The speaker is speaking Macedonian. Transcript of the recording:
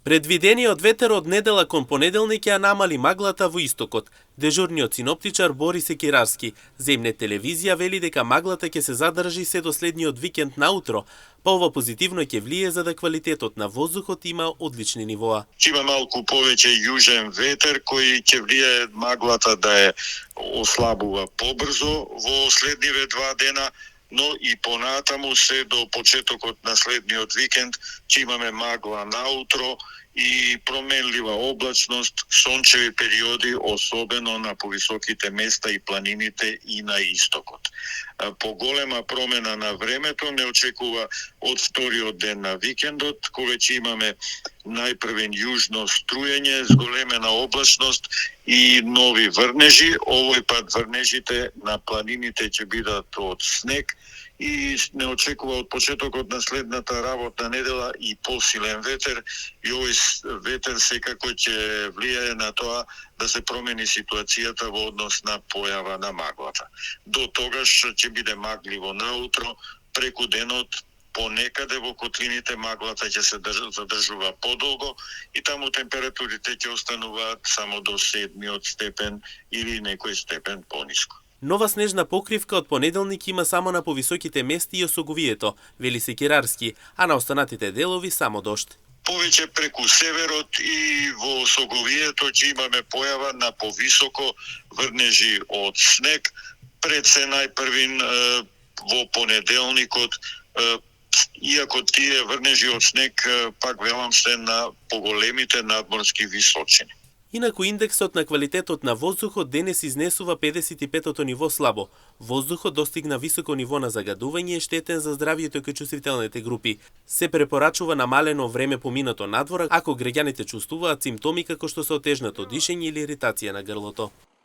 Предвидениот ветер од недела кон понеделник ја намали маглата во истокот. Дежурниот синоптичар Борис Екирарски, земне телевизија, вели дека маглата ќе се задржи се до следниот викенд наутро, па ова позитивно ќе влие за да квалитетот на воздухот има одлични нивоа. Има малку повеќе јужен ветер кој ќе влие маглата да ја ослабува побрзо во следниве 2 дена, но и понатаму се до почетокот на следниот викенд ќе имаме магла наутро и променлива облачност, сончеви периоди, особено на повисоките места и планините и на истокот. Поголема промена на времето не очекува од вториот ден на викендот, кога ќе имаме најпрвен јужно струење, зголемена облачност и нови врнежи. Овој пат врнежите на планините ќе бидат од снег и не очекува од почетокот на следната работна недела и посилен ветер, и овој ветер секако ќе влијае на тоа да се промени ситуацијата во однос на појава на маглата. До тогаш ќе биде магливо наутро, преку денот понекаде во котлините маглата ќе се задржува подолго и таму температурите ќе остануваат само до 7 степен или некој степен пониско. Нова снежна покривка од понеделник има само на повисоките места и осоговието, вели Секирарски, а на останатите делови само дожд. Повеќе преку северот и во осоговието ќе имаме појава на повисоко врнежи од снег, пред се најпрвин во понеделникот, иако тие врнежи од снег пак велам се на поголемите надморски височини. Инаку индексот на квалитетот на воздухот денес изнесува 55-тото ниво слабо. Воздухот достигна високо ниво на загадување и е штетен за здравието кај чувствителните групи. Се препорачува намалено време поминато надвор ако граѓаните чувствуваат симптоми како што се отежнато дишење или иритација на грлото.